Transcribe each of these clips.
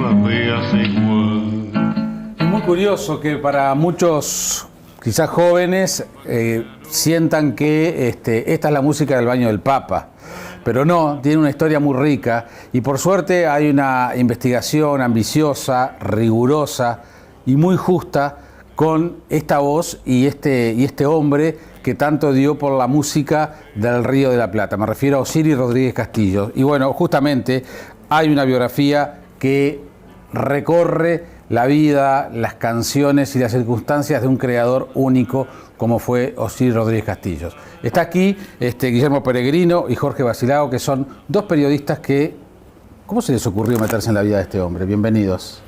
radeas igual. Es muy curioso que para muchos, quizás jóvenes, sientan que esta es la música del baño del Papa. Pero no, tiene una historia muy rica y por suerte hay una investigación ambiciosa, rigurosa y muy justa con esta voz y este hombre que tanto dio por la música del Río de la Plata. Me refiero a Osiris Rodríguez Castillo. Y bueno, justamente hay una biografía que recorre la vida, las canciones y las circunstancias de un creador único como fue Osiris Rodríguez Castillo. Está aquí Guillermo Peregrino y Jorge Basilao, que son dos periodistas que... ¿Cómo se les ocurrió meterse en la vida de este hombre? Bienvenidos.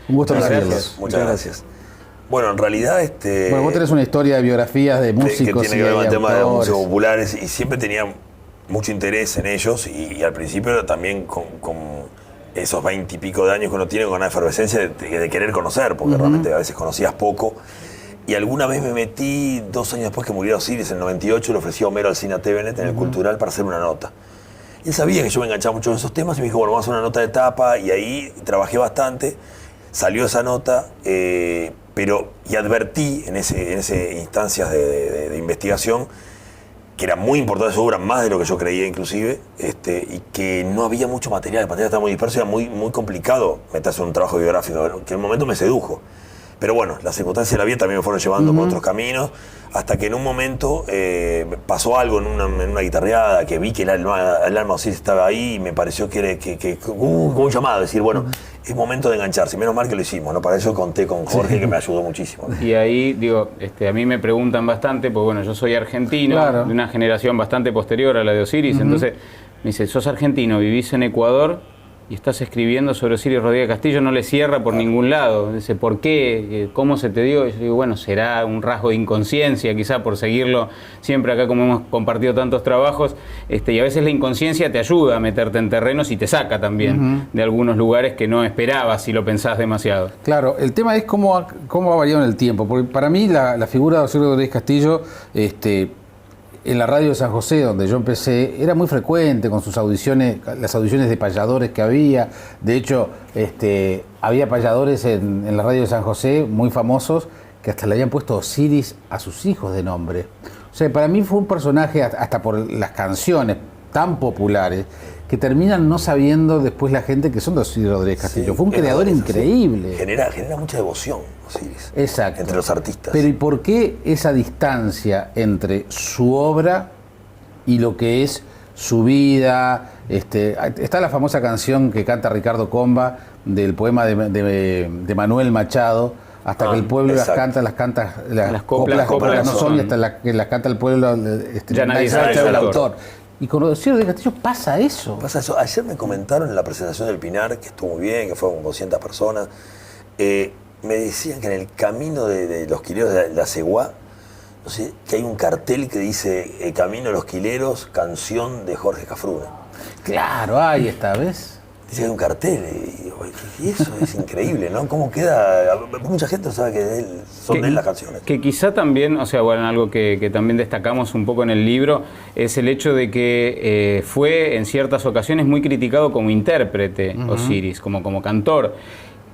Un gusto recibirlos. Muchas gracias. Bueno, en realidad... Bueno, vos tenés una historia de biografías de músicos que tiene que ver con el tema de los músicos populares y siempre tenía mucho interés en ellos y al principio también con esos 20 y pico de años que uno tiene, con una efervescencia de querer conocer, porque realmente a veces conocías poco. Y alguna vez me metí, 2 años después que murió Osiris, en el 98, le ofrecí a Homero Alsina Tevenet en el Cultural para hacer una nota. Y él sabía que yo me enganchaba mucho en esos temas y me dijo, bueno, vamos a hacer una nota de tapa, y ahí trabajé bastante, salió esa nota, y advertí en ese instancias de investigación que era muy importante su obra, más de lo que yo creía inclusive, y que no había mucho material, el material estaba muy disperso y era muy, muy complicado meterse en un trabajo biográfico, que en un momento me sedujo. Pero bueno, las circunstancias de la vida también me fueron llevando por otros caminos, hasta que en un momento pasó algo en una guitarreada, que vi que el alma de Osiris estaba ahí y me pareció que como un llamado, decir, bueno, es momento de engancharse. Menos mal que lo hicimos, ¿no? Para eso conté con Jorge, que me ayudó muchísimo. Y ahí, digo, a mí me preguntan bastante, porque bueno, yo soy argentino, de una generación bastante posterior a la de Osiris, entonces me dice, sos argentino, vivís en Ecuador y estás escribiendo sobre Osiris Rodríguez Castillo, no le cierra por ningún lado. Dice, ¿por qué? ¿Cómo se te dio? Y yo digo, bueno, será un rasgo de inconsciencia, quizá por seguirlo siempre acá, como hemos compartido tantos trabajos, y a veces la inconsciencia te ayuda a meterte en terrenos y te saca también de algunos lugares que no esperabas si lo pensás demasiado. Claro, el tema es cómo ha variado en el tiempo, porque para mí la figura de Osiris Rodríguez Castillo, en la radio de San José, donde yo empecé, era muy frecuente con sus audiciones, las audiciones de payadores que había. De hecho, había payadores en la radio de San José muy famosos que hasta le habían puesto Osiris a sus hijos de nombre. O sea, para mí fue un personaje, hasta por las canciones tan populares, que terminan no sabiendo después la gente que son de Osiris Rodríguez Castillo. Fue un creador increíble. Genera mucha devoción, Osiris. Exacto. Entre los artistas. Pero ¿y por qué esa distancia entre su obra y lo que es su vida? Está la famosa canción que canta Ricardo Comba del poema de Manuel Machado, hasta que el pueblo las coplas no son, y hasta que las canta el pueblo, ya nadie sabe el autor. Y con Osiris Rodríguez Castillo pasa eso. Ayer me comentaron en la presentación del Pinar, que estuvo muy bien, que fueron 200 personas, me decían que en el camino de los quileros de la Ceguá, no sé, que hay un cartel que dice Camino de los Quileros, canción de Jorge Cafrune. Claro, ahí está, ¿ves? Dice que hay un cartel, y eso es increíble, ¿no? ¿Cómo queda? Mucha gente no sabe que son de él las canciones. Que quizá también, o sea, bueno, algo que también destacamos un poco en el libro, es el hecho de que fue en ciertas ocasiones muy criticado como intérprete, Osiris, como cantor.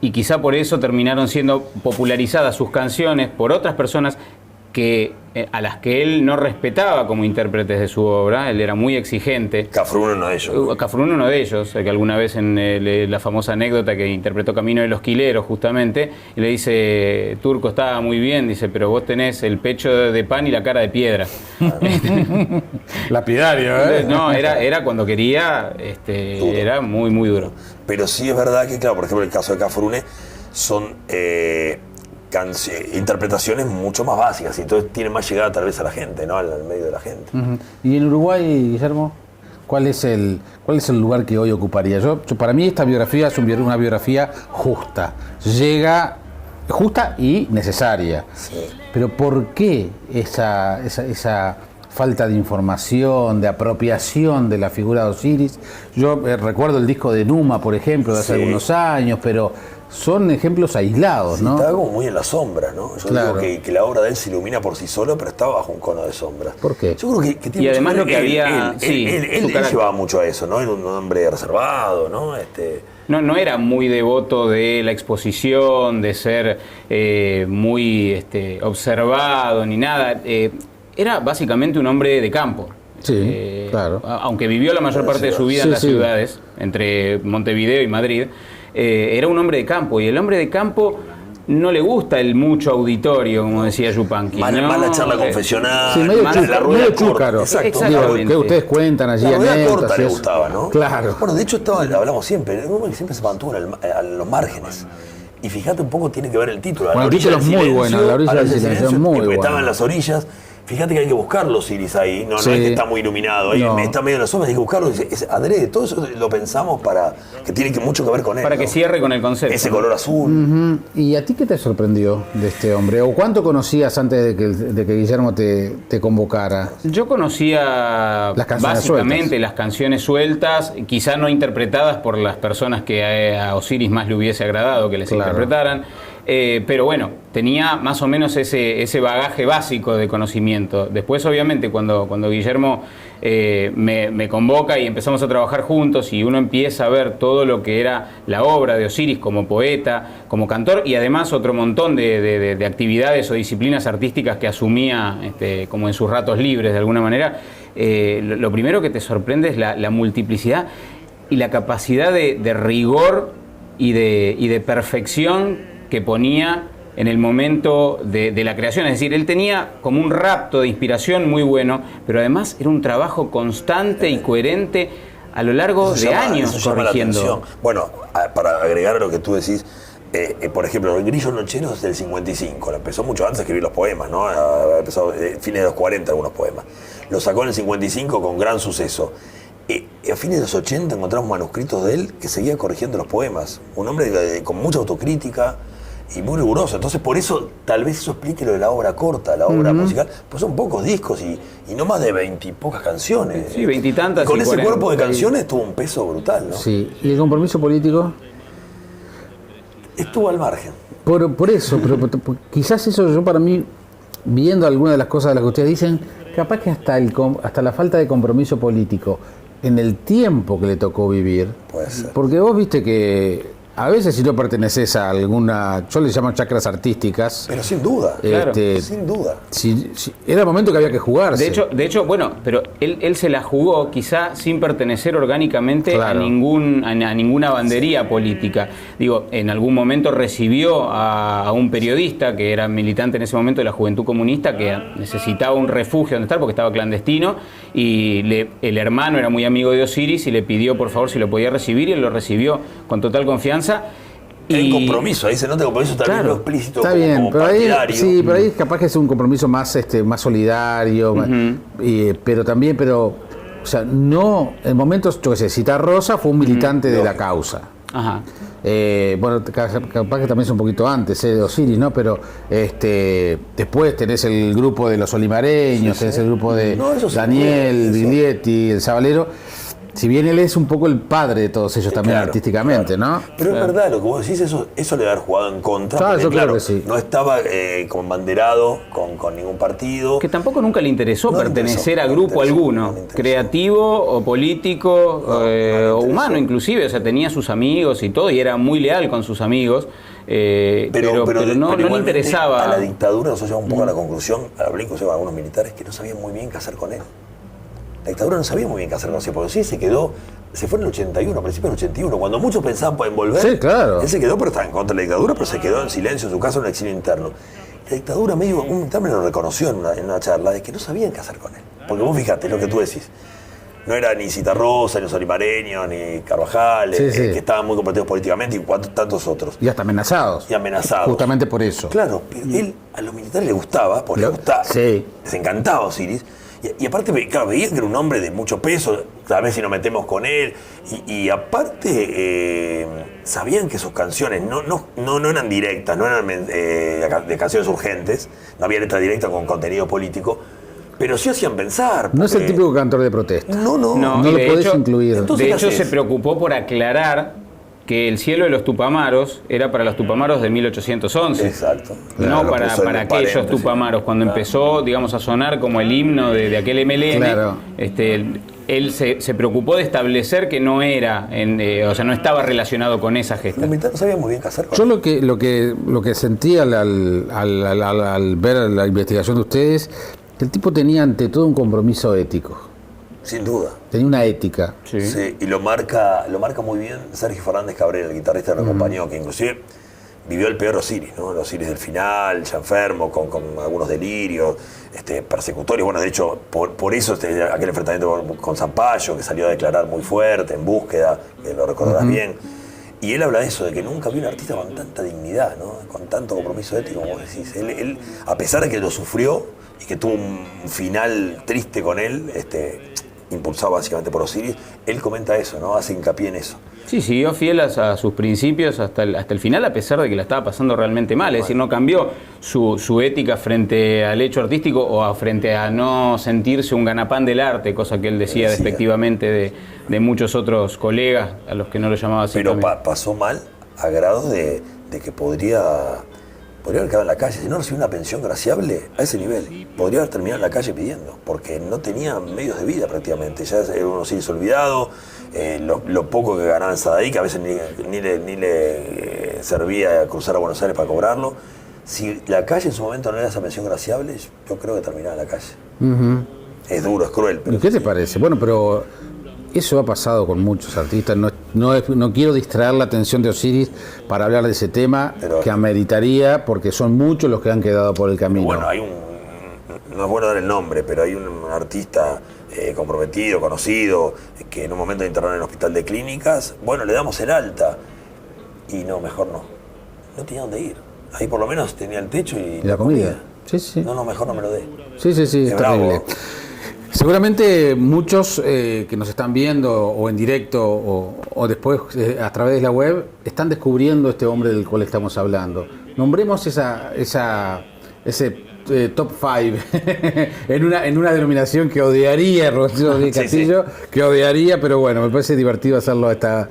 Y quizá por eso terminaron siendo popularizadas sus canciones por otras personas a las que él no respetaba como intérpretes de su obra. Él era muy exigente. Cafrune uno de ellos. Cafrune uno de ellos, que alguna vez en la famosa anécdota que interpretó Camino de los Quileros, justamente, y le dice, Turco, estaba muy bien, dice, pero vos tenés el pecho de pan y la cara de piedra. Lapidario, ¿eh? No, era cuando quería, era muy, muy duro. Pero sí es verdad que, claro, por ejemplo, el caso de Cafrune son interpretaciones mucho más básicas y entonces tiene más llegada tal vez a la gente, ¿no? Al medio de la gente. ¿Y en Uruguay, Guillermo? ¿Cuál es el lugar que hoy ocuparía? Para mí esta biografía es una biografía justa. Llega justa y necesaria. Sí. Pero ¿por qué esa falta de información, de apropiación de la figura de Osiris? Yo recuerdo el disco de Numa, por ejemplo, de hace algunos años, pero son ejemplos aislados, ¿no? Está como muy en la sombra, ¿no? Yo digo que la obra de él se ilumina por sí solo, pero está bajo un cono de sombras. ¿Por qué? Yo creo que tiene y además lo que él llevaba mucho a eso, ¿no? Era un hombre reservado, ¿no? no era muy devoto de la exposición, de ser muy observado ni nada. Era básicamente un hombre de campo. Sí, claro. Aunque vivió la mayor parte de su vida en las ciudades, entre Montevideo y Madrid, era un hombre de campo. Y el hombre de campo no le gusta el mucho auditorio, como decía Yupanqui. Más la charla confesional, sí, medio la rueda chúcaro. Exactamente. Que ustedes cuentan allí. La rueda corta le gustaba, ¿no? Claro. Bueno, de hecho hablamos siempre, siempre se mantuvo a los márgenes. Y fíjate un poco, tiene que ver el título. Bueno, el título es muy bueno, La orilla del silencio es muy bueno. Estaba en las orillas. Fíjate que hay que buscarlo, Osiris, ahí. No es que está muy iluminado. Ahí está medio en las sombras, hay que buscarlo. Es adrede. Todo eso lo pensamos para que tiene mucho que ver con él. Para que cierre con el concepto. Ese color azul. ¿Y a ti qué te sorprendió de este hombre? ¿O cuánto conocías antes de que Guillermo te convocara? Yo conocía básicamente las canciones sueltas, quizá no interpretadas por las personas que a Osiris más le hubiese agradado que les interpretaran. Pero bueno, tenía más o menos ese bagaje básico de conocimiento. Después, obviamente, cuando Guillermo me convoca y empezamos a trabajar juntos y uno empieza a ver todo lo que era la obra de Osiris como poeta, como cantor y además otro montón de actividades o disciplinas artísticas que asumía como en sus ratos libres de alguna manera, lo primero que te sorprende es la multiplicidad y la capacidad de rigor y de perfección que ponía en el momento de la creación. Es decir, él tenía como un rapto de inspiración muy bueno, pero además era un trabajo constante y coherente a lo largo de años corrigiendo. Bueno, para agregar a lo que tú decís, por ejemplo, el Grillo Nochero es del 55, lo empezó mucho antes de escribir los poemas, ¿no? Empezó fines de los 40 algunos poemas. Lo sacó en el 55 con gran suceso. A fines de los 80 encontramos manuscritos de él que seguía corrigiendo los poemas. Un hombre con mucha autocrítica y muy riguroso. Entonces, por eso, tal vez eso explique lo de la obra corta, la obra musical. Pues son pocos discos y no más de 20 y pocas canciones. Sí, 20 y tantas. Y con ese cuerpo de canciones tuvo un peso brutal, ¿no? Sí. ¿Y el compromiso político? Estuvo al margen. Por eso, pero quizás eso yo para mí, viendo algunas de las cosas de las que ustedes dicen, capaz que hasta la falta de compromiso político en el tiempo que le tocó vivir. Puede ser. Porque vos viste que a veces si no perteneces a alguna, yo le llamo chacras artísticas. Pero sin duda, claro, sin duda. Era el momento que había que jugarse. De hecho, bueno, pero él se la jugó quizá sin pertenecer orgánicamente a ninguna bandería política. Digo, en algún momento recibió a un periodista que era militante en ese momento de la Juventud Comunista, que necesitaba un refugio donde estar porque estaba clandestino, y el hermano era muy amigo de Osiris y le pidió por favor si lo podía recibir, y él lo recibió con total confianza. Hay compromiso, ahí se nota compromiso también no explícito está bien, como pero partidario. Sí, pero ahí capaz que es un compromiso más solidario, pero también, o sea, no, en momentos, yo qué sé, Cita Rosa fue un militante de la causa. Ajá. Bueno, capaz que también es un poquito antes de Osiris, ¿no? Pero después tenés el grupo de los olimareños, tenés el grupo de Daniel, Biglietti, el Sabalero. Si bien él es un poco el padre de todos ellos también artísticamente, ¿no? Pero es verdad, lo que vos decís, eso le debe haber jugado en contra. Porque, yo creo que sí. No estaba como banderado con ningún partido. Que tampoco nunca le interesó pertenecer a grupo alguno, creativo o político o humano inclusive. O sea, tenía sus amigos y todo, y era muy leal con sus amigos. Pero no le interesaba. A la dictadura nosotros llegamos un poco a la conclusión, hablé inclusive con algunos militares que no sabían muy bien qué hacer con él. La dictadura no sabía muy bien qué hacer con él, porque sí se fue en el 81, a principios del 81, cuando muchos pensaban en volver. Sí, claro. Él se quedó, pero estaba en contra de la dictadura, pero se quedó en silencio en su casa en un exilio interno. La dictadura un militar me lo reconoció en una charla, de que no sabían qué hacer con él. Porque vos fijate, lo que tú decís. No era ni Cita Rosa, ni los olimareños, ni Carvajal, que estaban muy comprometidos políticamente, y tantos otros. Y hasta amenazados. Justamente por eso. Claro, él a los militares le gustaba, porque le gustaba. Sí. Les encantaba Osiris. Y aparte, claro, veían que era un hombre de mucho peso, tal vez si nos metemos con él. Y aparte, sabían que sus canciones no eran directas, no eran de canciones urgentes, no había letra directa con contenido político. Pero sí hacían pensar. No es el típico cantor de protesta. No lo podés incluir. De hecho, se preocupó por aclarar que el cielo de los Tupamaros era para los Tupamaros de 1811. Exacto. No Claro, para aquellos Tupamaros. Cuando empezó, digamos, a sonar como el himno de aquel MLN, Claro. Él se preocupó de establecer que no era, o sea, no estaba relacionado con esa gesta. Los militares no sabían muy bien qué hacer con Yo lo que sentí al ver la investigación de ustedes, el tipo tenía ante todo un compromiso ético. Sin duda. Tenía una ética. Sí. Sí, y lo marca muy bien Sergio Fernández Cabrera, el guitarrista que lo acompañó, que inclusive vivió el peor Osiris, ¿no? El Osiris del final, ya enfermo, con algunos delirios, persecutorios. Bueno, de hecho, por eso aquel enfrentamiento con Zampayo, que salió a declarar muy fuerte, en búsqueda, que lo recordarás bien. Y él habla de eso, de que nunca vio un artista con tanta dignidad, ¿no? Con tanto compromiso ético, como decís. Él, a pesar de que lo sufrió y que tuvo un final triste con él, impulsado básicamente por Osiris, él comenta eso, ¿no? Hace hincapié en eso. Sí, siguió fiel a sus principios hasta el final, a pesar de que la estaba pasando realmente mal. Es decir, no cambió su ética frente al hecho artístico o frente a no sentirse un ganapán del arte, cosa que él decía despectivamente de muchos otros colegas a los que no lo llamaba así. Pero pasó mal a grado de que podría haber quedado en la calle. Si no recibió una pensión graciable a ese nivel, podría haber terminado en la calle pidiendo, porque no tenía medios de vida prácticamente. Ya era un Osiris olvidado, lo poco que ganaba en Sadaic, que a veces ni le servía cruzar a Buenos Aires para cobrarlo. Si la calle en su momento no era esa pensión graciable, yo creo que terminaba en la calle. Es duro, es cruel. Pero ¿Y qué te parece? Bueno, pero eso ha pasado con muchos artistas. No quiero distraer la atención de Osiris para hablar de ese tema, pero que ameritaría, porque son muchos los que han quedado por el camino. Bueno, no es bueno dar el nombre, pero hay un artista comprometido, conocido, que en un momento de internar en el hospital de clínicas, bueno, le damos el alta. Y no, mejor no. No tenía dónde ir. Ahí por lo menos tenía el techo y la comida. Sí. No, mejor no me lo dé. Sí, es terrible. Seguramente muchos que nos están viendo o en directo o después a través de la web están descubriendo este hombre del cual estamos hablando. Nombremos ese top 5 en una denominación que odiaría Rocío Castillo, que odiaría, pero bueno, me parece divertido hacerlo a esta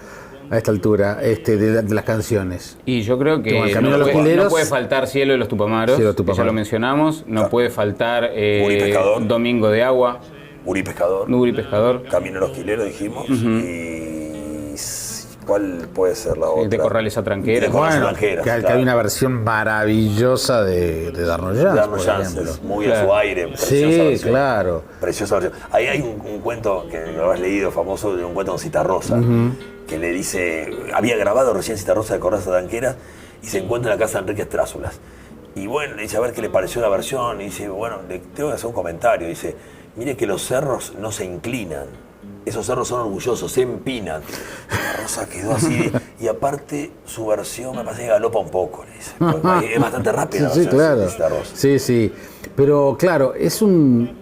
altura, de las canciones. Y yo creo que no puede faltar Cielo de los Tupamaros, que ya lo mencionamos, no puede faltar Domingo de Agua, Uri Pescador, Camino a los Quileros dijimos, y ¿cuál puede ser la otra? De Corrales a Tranqueras. Que hay una versión maravillosa de Darno Jans, muy a su aire, preciosa versión. Claro. Preciosa versión. Ahí hay un cuento que lo has leído, famoso, de un cuento con Citarrosa, que le dice, había grabado recién Citarrosa de Corrales a Tranqueras y se encuentra en la casa de Enrique Estrázulas. Y bueno, le dice a ver qué le pareció la versión, y dice, bueno, le tengo que hacer un comentario, dice, mire que los cerros no se inclinan, esos cerros son orgullosos, se empinan. La Rosa quedó así, y aparte su versión me parece que galopa un poco, le dice, porque es bastante rápida. Sí, claro. Sí, pero claro, es un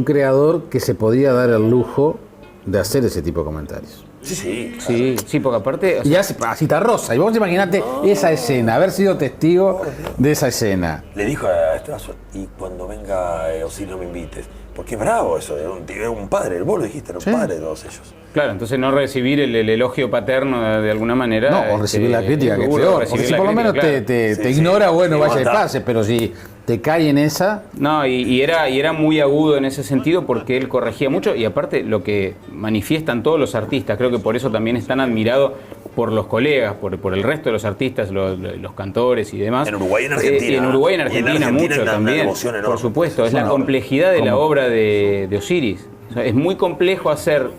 creador que se podía dar el lujo de hacer ese tipo de comentarios. Sí, claro. Sí, porque aparte... Y hace a Citarrosa, y vos imaginate esa escena, haber sido testigo de esa escena. Le dijo a Estrazo, y cuando venga Osiris no me invites. Porque es bravo eso, era un padre, vos lo dijiste, era un padre de todos ellos. Claro, entonces no recibir el elogio paterno de alguna manera... No, o recibir la crítica, que es peor. Porque si por lo menos te ignora, bueno, vaya y pase, pero si te cae en esa... No, y era muy agudo en ese sentido porque él corregía mucho, y aparte lo que manifiestan todos los artistas, creo que por eso también es tan admirado por los colegas, por el resto de los artistas, los cantores y demás. En Uruguay y en Argentina. En Uruguay y en Argentina mucho también, por supuesto. Es la complejidad de la obra de Osiris. O sea, es muy complejo hacer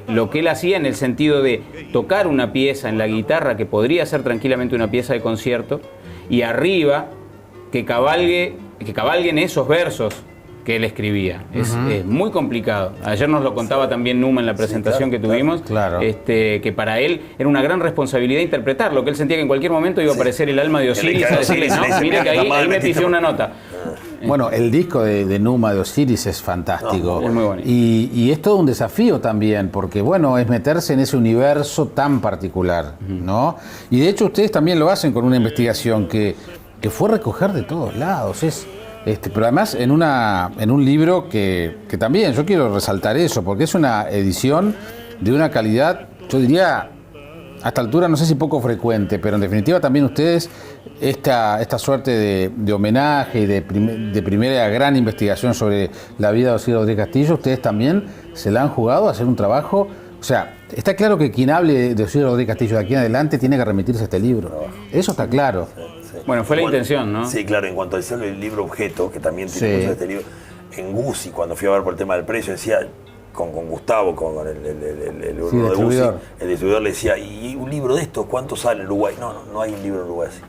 lo que él hacía en el sentido de tocar una pieza en la guitarra que podría ser tranquilamente una pieza de concierto, y arriba que cabalguen esos versos que él escribía. Es muy complicado. Ayer nos lo contaba también Numa en la presentación que tuvimos, que para él era una gran responsabilidad interpretarlo, que él sentía que en cualquier momento iba a aparecer el alma de Osiris a decirle, no, mire que ahí me pifió una nota. Bueno, el disco de Numa de Osiris es fantástico. Es muy bonito. Y es todo un desafío también, porque bueno, es meterse en ese universo tan particular, ¿no? Y de hecho ustedes también lo hacen con una investigación que fue recoger de todos lados. Pero además en un libro que también yo quiero resaltar eso, porque es una edición de una calidad, yo diría, a esta altura no sé si poco frecuente, pero en definitiva también ustedes, esta suerte de homenaje y de primera gran investigación sobre la vida de Osiris Rodríguez Castillo, ustedes también se la han jugado a hacer un trabajo. O sea, está claro que quien hable de Osiris Rodríguez Castillo de aquí en adelante tiene que remitirse a este libro. Eso está claro. Sí. Bueno, fue la intención, ¿no? Sí, claro, en cuanto al libro objeto, que también tiene mucho de este libro, en Guzzi, cuando fui a ver por el tema del precio, decía, con Gustavo, con el uno de Guzzi, el distribuidor le decía, ¿y un libro de estos cuánto sale en Uruguay? No hay un libro en Uruguay así.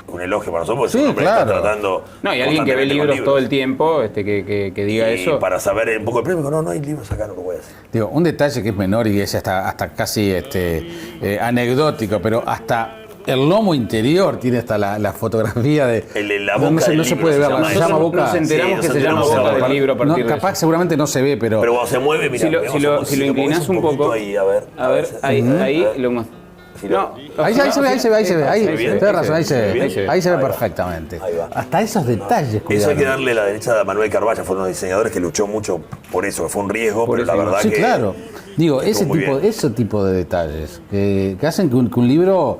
Un elogio para nosotros, porque sí, es un hombre claro. que está tratando. No, y alguien que ve libros todo el tiempo, que diga y eso. para saber un poco el premio, no hay libros acá en Uruguay así. Digo, un detalle que es menor y es hasta casi anecdótico, pero hasta el lomo interior tiene hasta la fotografía de. La boca no se puede ver, se llama boca. Nos enteramos que se llama boca del libro a partir de capaz eso. Seguramente no se ve, pero cuando se mueve, mira, si lo inclinas un poco. Ahí, a ver, ahí lo más. No, ahí se ve, tenés razón, ahí se ve va. perfectamente. Ahí va. Hasta esos detalles, Eso cuidado. hay que darle la derecha a Manuel Carvalla, fue uno de los diseñadores que luchó mucho por eso, que fue un riesgo, pero la verdad Sí, que. claro. Digo, ese tipo de detalles que hacen que un libro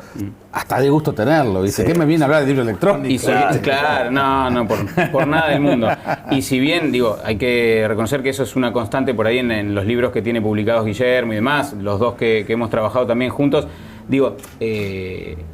hasta dé gusto tenerlo, ¿viste? Sí. ¿Qué me viene a hablar de libro electrónico? Y claro, no, por nada del mundo. Y si bien, hay que reconocer que eso es una constante por ahí en los libros que tiene publicados Guillermo y demás, los dos que hemos trabajado también juntos,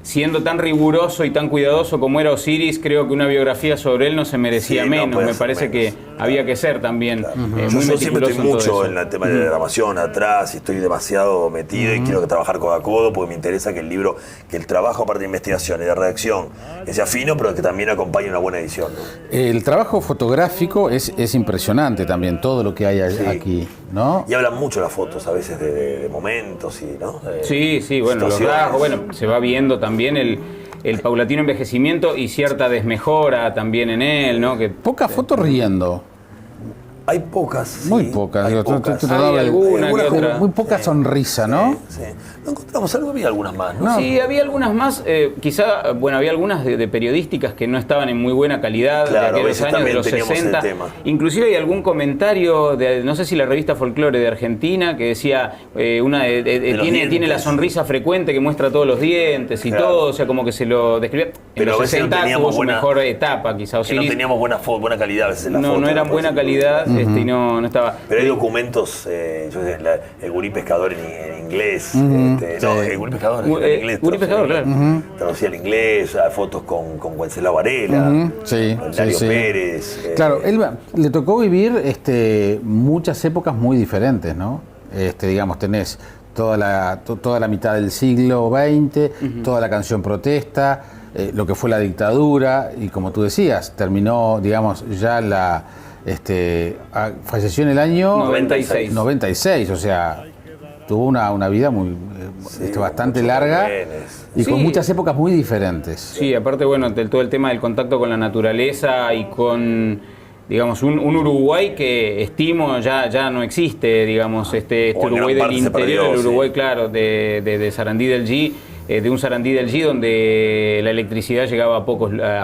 siendo tan riguroso y tan cuidadoso como era Osiris, creo que una biografía sobre él no se merecía menos. Me parece que había que ser también muy yo siempre estoy mucho en en el tema de la grabación atrás y estoy demasiado metido y quiero que trabajar codo a codo porque me interesa que el trabajo aparte de investigación y de redacción que sea fino, pero que también acompañe una buena edición, ¿no? El trabajo fotográfico es impresionante también, todo lo que hay aquí, ¿no? Y hablan mucho las fotos a veces de momentos y, ¿no? Sí, bueno, los rasgos, se va viendo también el paulatino envejecimiento y cierta desmejora también en él, ¿no? Pocas fotos riendo. Hay pocas. Muy pocas. Hay alguna que otra. Muy poca sonrisa, ¿no? Sí. No encontramos algo, había algunas más, ¿no? Sí, había algunas más, había algunas de periodísticas que no estaban en muy buena calidad, claro, de aquellos años, de los 60. Inclusive hay algún comentario de, no sé si la revista Folklore de Argentina, que decía, tiene la sonrisa frecuente que muestra todos los dientes y todo, o sea, como que se lo describía. En los 60 tuvo su mejor etapa, quizá. Que no teníamos buena calidad a veces en la foto. No eran buena calidad, y no estaba. Pero hay documentos, el gurí pescador en inglés. El gurí pescador en inglés. Gurí pescador, claro. Traducía al inglés, fotos con Wenceslao Varela, con Darío Pérez. Claro, él le tocó vivir muchas épocas muy diferentes, ¿no? Digamos, tenés toda la mitad del siglo XX, toda la canción protesta, lo que fue la dictadura, y como tú decías, terminó, digamos, ya falleció en el año 96, o sea, tuvo una vida muy bastante larga y con muchas épocas muy diferentes. Sí, aparte, todo el tema del contacto con la naturaleza y con, digamos, un Uruguay que estimo ya no existe, digamos, este Uruguay del interior, el Uruguay, claro, de Sarandí del G, de un Sarandí del G donde la electricidad llegaba a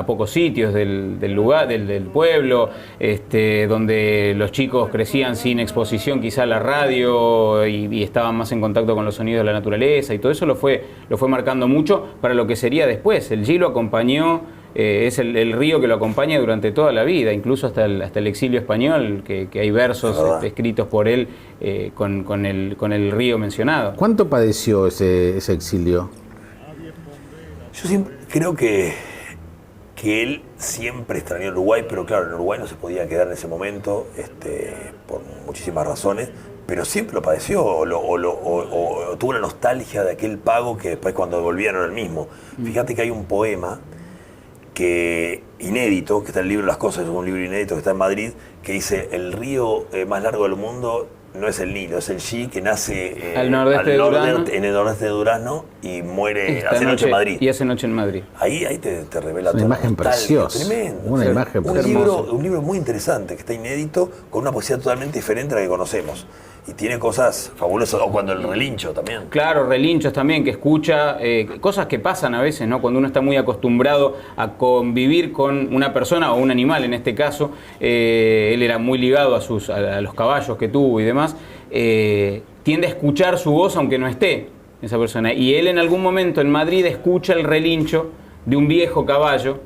pocos sitios del lugar, del pueblo, donde los chicos crecían sin exposición quizá a la radio y estaban más en contacto con los sonidos de la naturaleza, y todo eso lo fue marcando mucho para lo que sería después. El G lo acompañó, es el río que lo acompaña durante toda la vida, incluso hasta el exilio español, que hay versos escritos por él con el río mencionado. ¿Cuánto padeció ese exilio? Yo siempre creo que él siempre extrañó Uruguay, pero claro, en Uruguay no se podía quedar en ese momento por muchísimas razones, pero siempre lo padeció o tuvo una nostalgia de aquel pago que después cuando volvía no era el mismo. Fíjate que hay un poema inédito, que está en el libro Las Cosas, es un libro inédito que está en Madrid, que dice: el río más largo del mundo no es el Nilo, es el Xi, que nace en el nordeste de Durazno y muere, hace noche en Madrid. Y hace noche en Madrid. Ahí te revela una imagen preciosa. Tremendo. Una imagen preciosa. Un libro muy interesante, que está inédito, con una poesía totalmente diferente a la que conocemos. Y tiene cosas fabulosas, o cuando el relincho también. Claro, relinchos también, que escucha cosas que pasan a veces, ¿no? Cuando uno está muy acostumbrado a convivir con una persona o un animal, en este caso, él era muy ligado a los caballos que tuvo y demás, tiende a escuchar su voz aunque no esté. esa persona. Y él en algún momento en Madrid escucha el relincho de un viejo caballo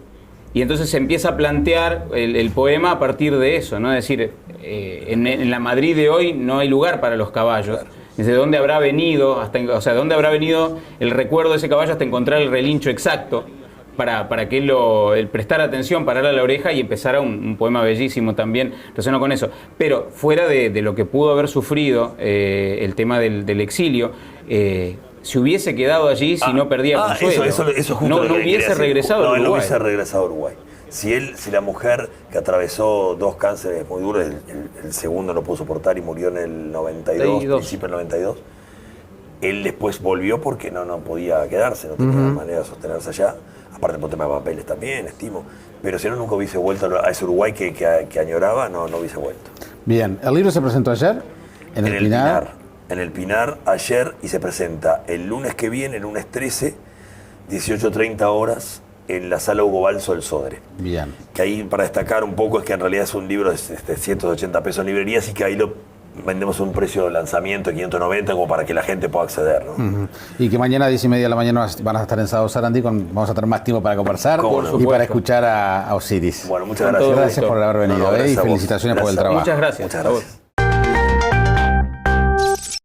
y entonces se empieza a plantear el poema a partir de eso, ¿no? Es decir, en la Madrid de hoy no hay lugar para los caballos. ¿Desde dónde habrá venido, dónde habrá venido el recuerdo de ese caballo hasta encontrar el relincho exacto para que él prestara atención, parara la oreja y empezara un poema bellísimo también relacionado con eso? Pero fuera de lo que pudo haber sufrido el tema del exilio, si hubiese quedado allí, si no perdía consuelo, eso justo no hubiese regresado a Uruguay. No hubiese regresado a Uruguay. Si la mujer que atravesó 2 cánceres muy duros, el segundo no pudo soportar y murió en el 92, principio del 92, él después volvió porque no podía quedarse, no tenía manera de sostenerse allá, aparte por tema de papeles también, estimo, pero si no, nunca hubiese vuelto a ese Uruguay que añoraba, no hubiese vuelto. Bien, ¿el libro se presentó ayer? En el Pinar. En el Pinar ayer, y se presenta el lunes que viene, el lunes 13, 18:30 horas, en la sala Hugo Balso del Sodre. Bien. Que ahí, para destacar un poco, es que en realidad es un libro de 180 pesos en librería, así que ahí lo vendemos a un precio de lanzamiento de 590 como para que la gente pueda acceder, ¿no? Y que mañana a 10:30 de la mañana van a estar en Sado Sarandí, vamos a tener más tiempo para conversar y para escuchar a Osiris. Bueno, muchas gracias. Gracias por haber venido, y felicitaciones por el trabajo. Muchas gracias. Muchas gracias.